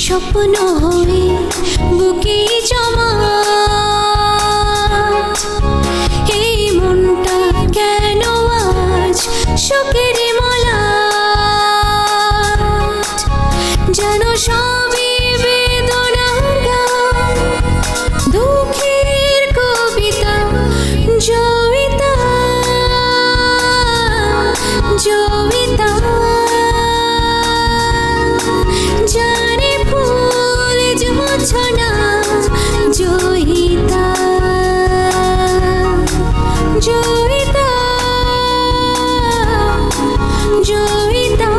স্বপ্ন হয়ে বুকে জমা এই মনটা কেন আজ শোকের মালা যেন সবই বেদনার গান দুঃখের কবিতা জয়িতা জয়িতা জানে ফুল জোছনা জয়িতা জয়িতা জয়িতা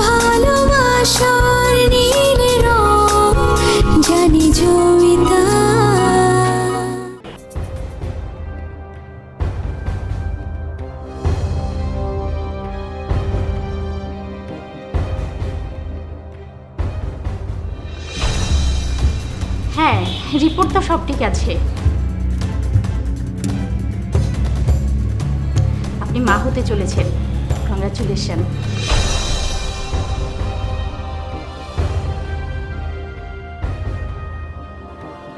ভালোবাসার নীল রং জানি জয়িতা। হ্যাঁ, রিপোর্ট তো সব ঠিক আছে। আপনি মা হতে চলেছেন, কংগ্রাচুলেশন।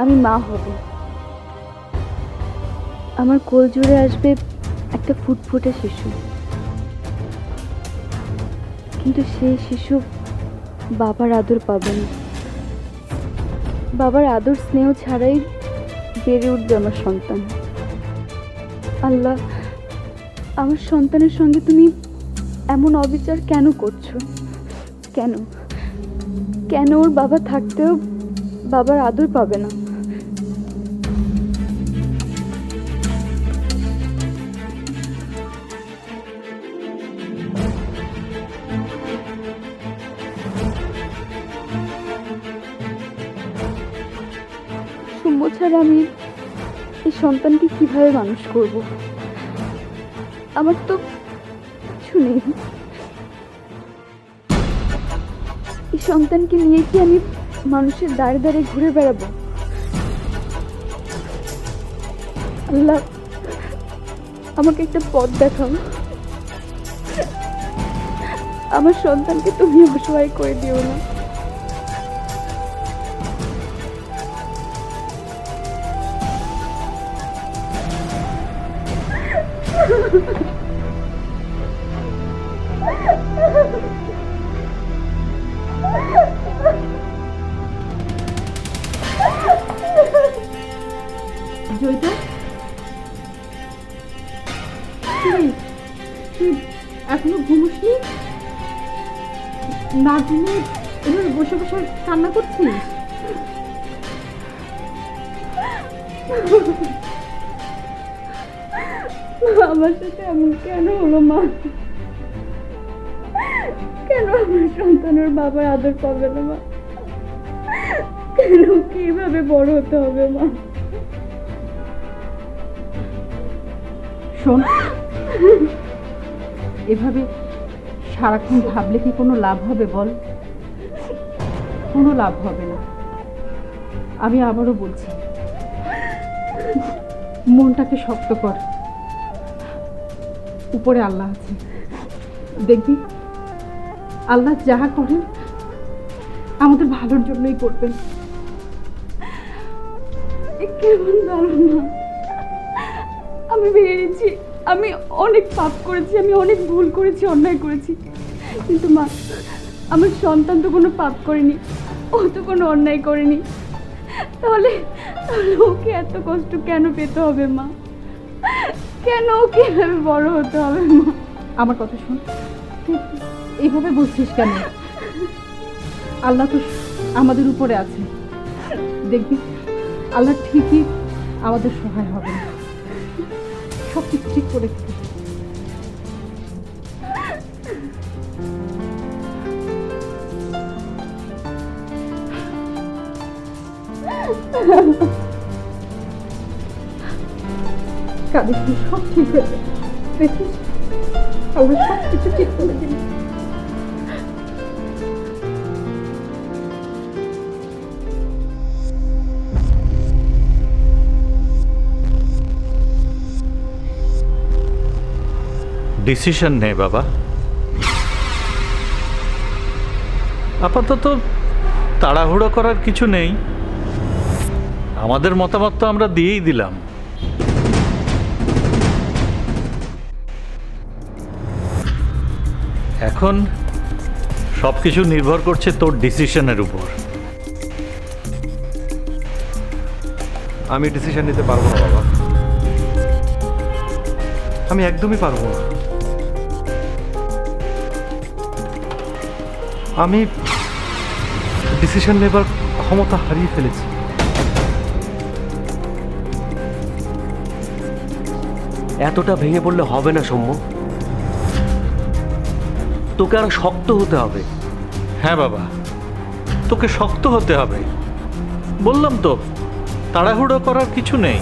আমি মা হব, আমার কোল জুড়ে আসবে একটা ফুটফুটে শিশু, কিন্তু সেই শিশু বাবার আদর পাবে না। বাবার আদর স্নেহ ছাড়াই বেড়ে উঠবে আমার সন্তান। আল্লাহ, আমার সন্তানের সঙ্গে তুমি এমন অবিচার কেন করছো? কেন কেন ওর বাবা থাকতেও বাবার আদর পাবে না? সুম্য ছাড়া আমি এই সন্তানকে কিভাবে মানুষ করব? আমার তো কিছু নেই। এই সন্তানকে নিয়ে কি আমি মানুষের দাঁড়ে দাঁড়ে ঘুরে বেড়াবো? আল্লাহ, আমাকে একটা পথ দেখাও। আমার সন্তানকে তুমি অসহায় করে দিও না। জয়িতা, তুই এখনো ঘুমোসনি? না ঘুমিয়ে এভাবে বসে বসে কান্না করছিস? আমার সাথে এমন কেন হলো মা? কেন আমার সন্তানের বাবার আদর পাবে না মা? কেন কিভাবে বড় হতে হবে মা? শোন, এভাবে সারাক্ষণ ভাবলে কি কোনো লাভ হবে বল? কোনো লাভ হবে না। আমি আবারও বলছি, মনটাকে শক্ত কর। উপরে আল্লাহ আছে, দেখবি আল্লাহ যাহা করেন আমাদের ভালোর জন্যই করবেন। কেমন ধারণা? আমি বেরিয়েছি, আমি অনেক পাপ করেছি, আমি অনেক ভুল করেছি, অন্যায় করেছি, কিন্তু মা, আমার সন্তান তো কোনো পাপ করেনি, ও তো কোনো অন্যায় করেনি। তাহলে তাহলে ওকে এত কষ্ট কেন পেতে হবে মা? কেন ওকে এভাবে বড় হতে হবে মা? আমার কথা শোন, তুই এইভাবে বলছিস কেন? আল্লাহ তো আমাদের উপরে আছে, দেখবি আল্লাহ ঠিকই আমাদের সহায় হবে, সব কিছু ঠিক করে দিবে। কাঁদিস না, সব ঠিক হয়ে যাবে, দেখিস আল্লাহ সব কিছু ঠিক করে দিবে। ডিসিশন নে বাবা। আপাতত তাড়াহুড়ো করার কিছু নেই। আমাদের মতামত তো আমরা দিয়েই দিলাম। এখন সব কিছু নির্ভর করছে তোর ডিসিশনের উপর। আমি ডিসিশন নিতে পারবো না বাবা, আমি একদমই পারবো না। আমি ডিসিশন নেবার ক্ষমতা হারিয়ে ফেলেছি। এতটা ভেঙে পড়লে হবে না সৌম্য, তোকে আরো শক্ত হতে হবে। হ্যাঁ বাবা, তোকে শক্ত হতে হবে। বললাম তো, তাড়াহুড়ো করার কিছু নেই।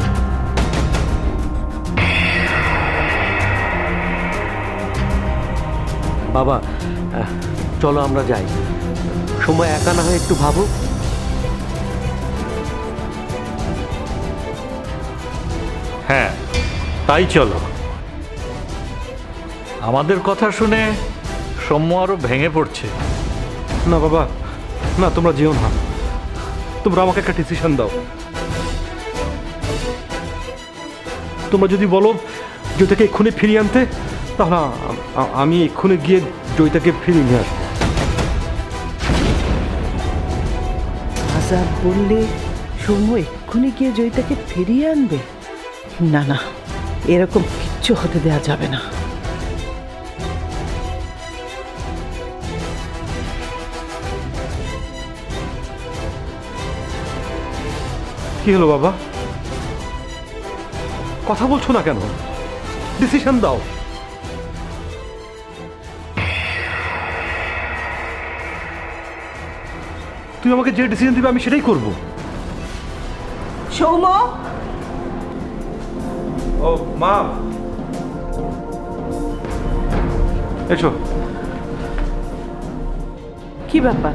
বাবা চলো আমরা যাই, সময় একা না হয় একটু ভাবো। হ্যাঁ, তাই চলো। আমাদের কথা শুনে সৌম্য আরো ভেঙে পড়ছে। না বাবা, না তোমরা যেও না, তোমরা আমাকে একটা ডিসিশন দাও। তোমরা যদি বলো জয়িতাকে এক্ষুনি ফিরিয়ে আনতে, তাহলে আমি এক্ষুনি গিয়ে জয়িতাকে ফিরিয়ে নিয়ে আসবো। আজাদ বললে সৌম্য এক্ষুনি গিয়ে জয়িতাকে ফিরিয়ে আনবে? না না, এরকম কিচ্ছু হতে দেওয়া যাবে না। কি হলো বাবা, কথা বলছো না কেন? ডিসিশন দাও। তুমি আমাকে যে ডিসিশন দিবে আমি সেটাই করব। সৌম্য, ও মা, এসো। কি ব্যাপার,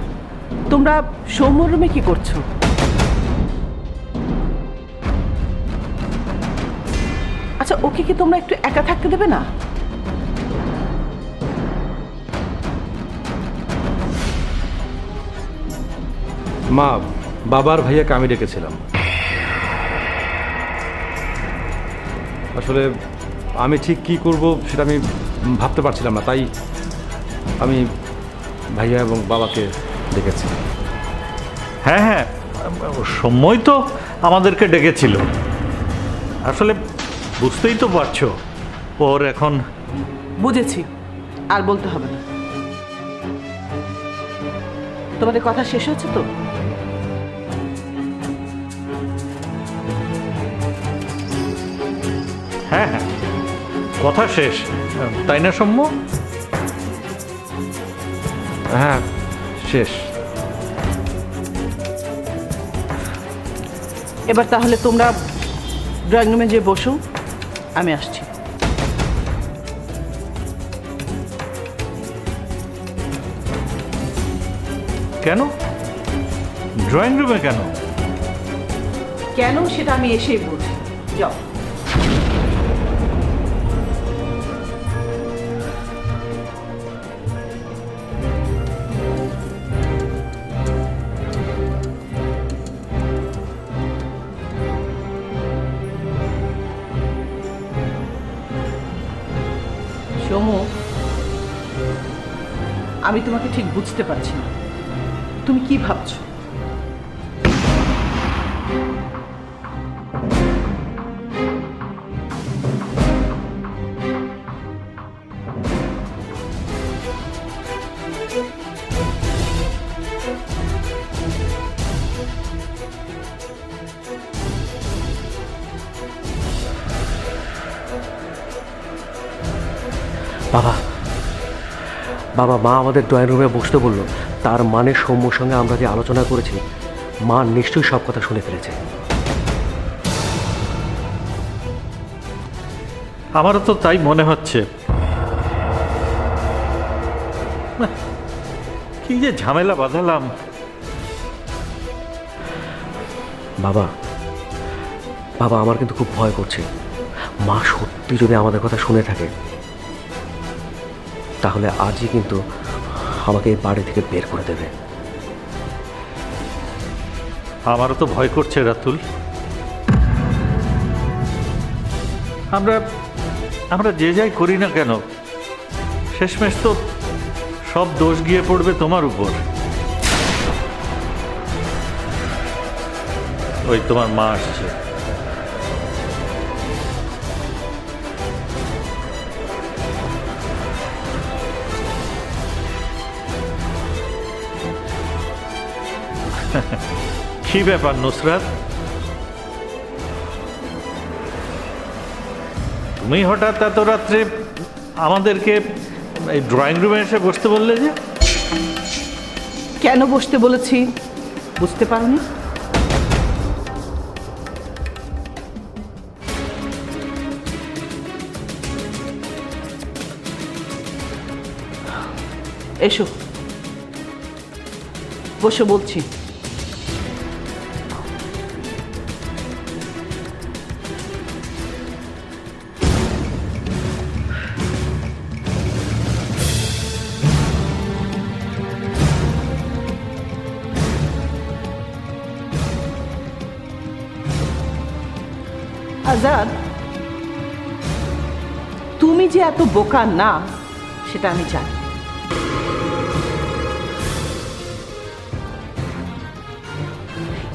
তোমরা সৌম্যর রুমে কি করছো? আচ্ছা, ওকে কি তোমরা একটু একা থাকতে দেবে না? মা, বাবার ভাইয়াকে আমি ডেকেছিলাম। আসলে আমি ঠিক কি করব সেটা আমি ভাবতে পারছিলাম না, তাই আমি ভাইয়া এবং বাবাকে ডেকেছি। হ্যাঁ হ্যাঁ, সময় তো আমাদেরকে ডেকেছিল। আসলে বুঝতেই তো পারছো, ওর এখন। বুঝেছি, আর বলতে হবে না। তোমাদের কথা শেষ হচ্ছে তো? হ্যাঁ হ্যাঁ, কথা শেষ, তাই না সৌম্য? হ্যাঁ, শেষ। এবার তাহলে তোমরা ড্রয়িং রুমে যেয়ে বসো, আমি আসছি। কেন ড্রয়িং রুমে কেন? কেন সেটা আমি এসেই বলছি, যাও। সোমু, আমি তোমাকে ঠিক বুঝতে পারছি না, তুমি কি ভাবছো? বাবা, বাবা, মা আমাদের ড্রয়িং রুমে বসতে বললো, তার মানে সৌম্যর সঙ্গে আমরা যে আলোচনা করেছি, মা নিশ্চয়ই সব কথা শুনে ফেলেছে। আমারও তো তাই মনে হচ্ছে। কি যে ঝামেলা বাঁধালাম। বাবা, বাবা, আমার কিন্তু খুব ভয় করছে। মা সত্যি যদি আমাদের কথা শুনে থাকে, তাহলে আজই কিন্তু আমাকে এই বাড়ি থেকে বের করে দেবে। আমারও তো ভয় করছে রাতুল। আমরা আমরা যে যাই করি না কেন, শেষমেশ তো সব দোষ গিয়ে পড়বে তোমার উপর। ওই তোমার মা আসছে। কি ব্যাপার নুসরাত, তুমি হঠাৎ এত রাত্রে আমাদেরকে এই ড্রয়িং রুমে এসে বসতে বললে যে? কেন বসতে বলেছি বুঝতে পারোনি? এসো, বসে বলছি। আজাদ, তুমি যে এত বোকা না সেটা আমি জানি।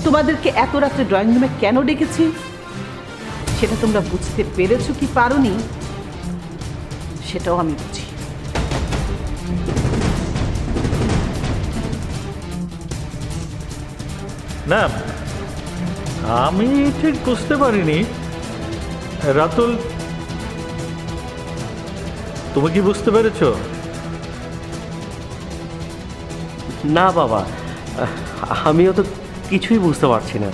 তোমাদেরকে এত রাত্রে ড্রয়িং রুমে কেন ডেকেছি সেটা তোমরা বুঝতে পেরেছো কি পারোনি সেটাও আমি বুঝি। না, আমি ঠিক বুঝতে পারিনি। রাতুল, তুমি কি বুঝতে পেরেছো? না বাবা, আমিও তো কিছুই বুঝতে পারছি না।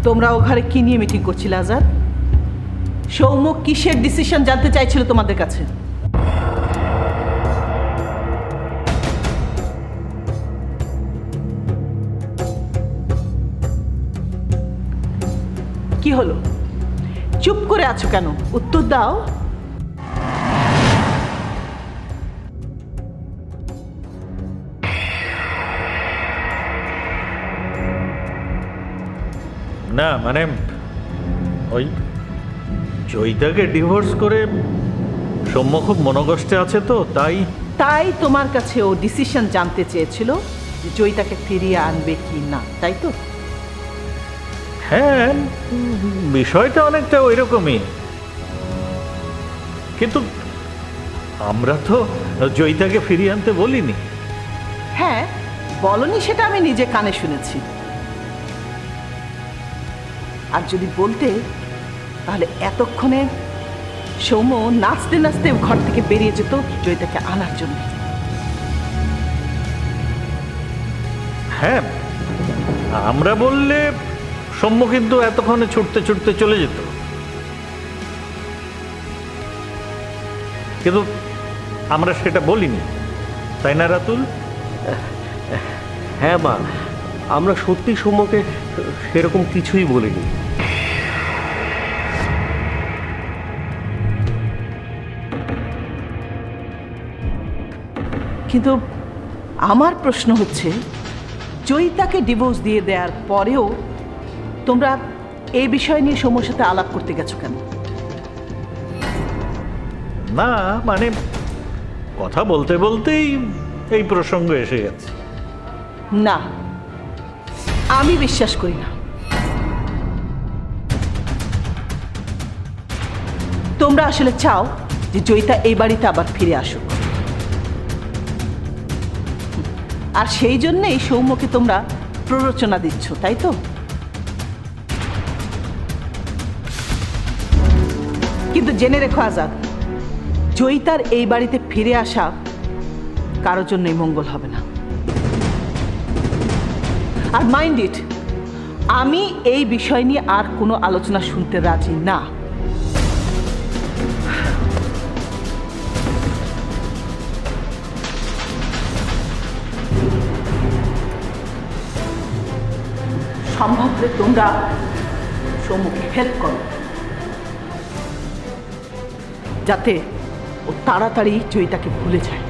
তোমরা ও ঘরে কি নিয়ে মিটিং করছিলে আজাদ? সৌম্য কিসের ডিসিশন জানতে চাইছিল তোমাদের কাছে? কি হলো, চুপ করে আছো কেন? উত্তর দাও। না মানে ওই জয়িতাকে ডিভোর্স করে সৌম্য খুব মনোকষ্টে আছে, তো তাই তোমার কাছে ও ডিসিশন জানতে চেয়েছিল যে জয়িতাকে ফিরিয়ে আনবে কি না, তাই তো? হ্যাঁ, বিষয়টা অনেকটা ওই রকমই, কিন্তু আমরা তো জয়িতাকে ফিরিয়ে আনতে বলিনি। হ্যাঁ, বলনি সেটা আমি নিজে কানে শুনেছি। আর যদি বলতে তাহলে এতক্ষণে সৌম্য নাচতে নাচতে ঘর থেকে বেরিয়ে যেত জয়িতাকে আনার জন্য। হ্যাঁ, আমরা বললে সৌম্য কিন্তু এতক্ষণে ছুটতে ছুটতে চলে যেত, কিন্তু আমরা সেটা বলিনি, তাই না রাতুল? হ্যাঁ মা, আমরা সত্যি সৌম্যকে সেরকম কিছুই বলিনি। কিন্তু আমার প্রশ্ন হচ্ছে, জয়িতাকে ডিভোর্স দিয়ে দেওয়ার পরেও তোমরা এই বিষয় নিয়ে সৌম্যর সাথে আলাপ করতে গেছো কেন? না মানে কথা বলতে বলতেই এই প্রসঙ্গ এসে গেছে। না, আমি বিশ্বাস করি না। তোমরা আসলে চাও যে জয়িতা এই বাড়িতে আবার ফিরে আসুক, আর সেই জন্যই সৌম্যকে তোমরা প্ররোচনা দিচ্ছ, তাই তো? কিন্তু জেনে রেখো আজাদ, জয়িতার এই বাড়িতে ফিরে আসা কারোর জন্যই মঙ্গল হবে না। আর মাইন্ড ইট, আমি এই বিষয় নিয়ে আর কোনো আলোচনা শুনতে রাজি না। সম্ভব হলে তোমরা সৌম্যকে হেল্প করো। যাতে ও তাড়াতাড়ি জয়িতাকে ভুলে যায়।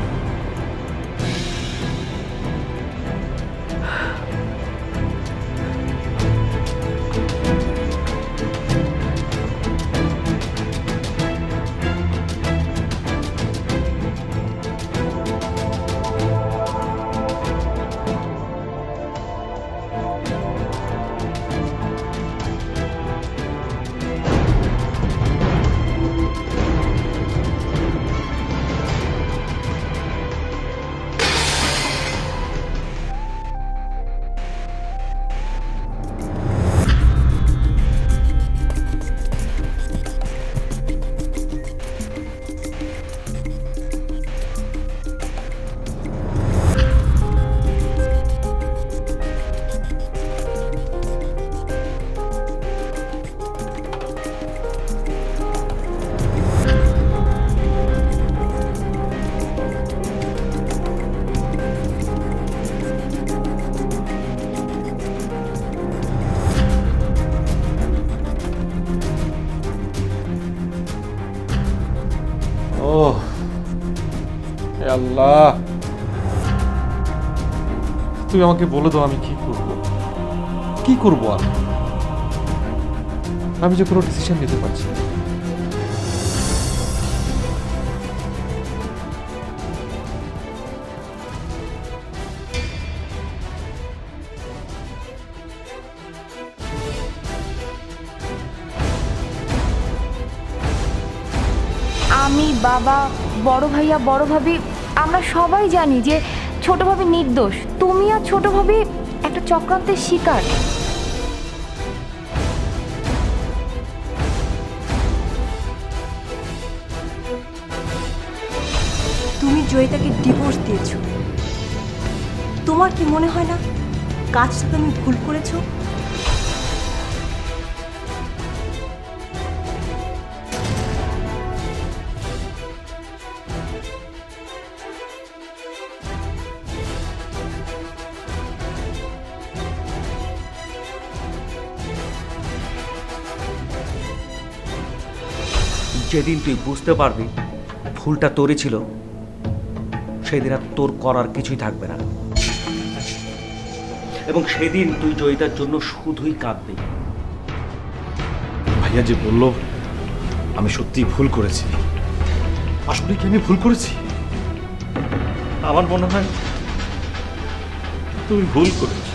ও হে আল্লাহ, তুমি আমাকে বলে দাও আমি কি করব, কি করব? আমি যে কোনো ডিসিশন নিতে পারছি না। আমি, বাবা, বড় ভাইয়া, বড় ভাবি, আমরা সবাই জানি যে ছোট ভাবি নির্দোষ। তুমি আর ছোট ভাবি একটা চক্রান্তের শিকার। তুমি জয়িতাকে ডিভোর্স দিয়েছো, তোমার কি মনে হয় না কাজটা তুমি ভুল করেছো? যেদিন তুই বুঝতে পারবি ভুলটা তোরই ছিল, সেদিন আর তোর করার কিছুই থাকবে না, এবং সেদিন তুই জয়িতার জন্য শুধুই কাঁদবি। ভাইয়া যে বলল আমি সত্যিই ভুল করেছি, আসলে কি আমি ভুল করেছি? আমার মনে হয় তুমি ভুল করেছো।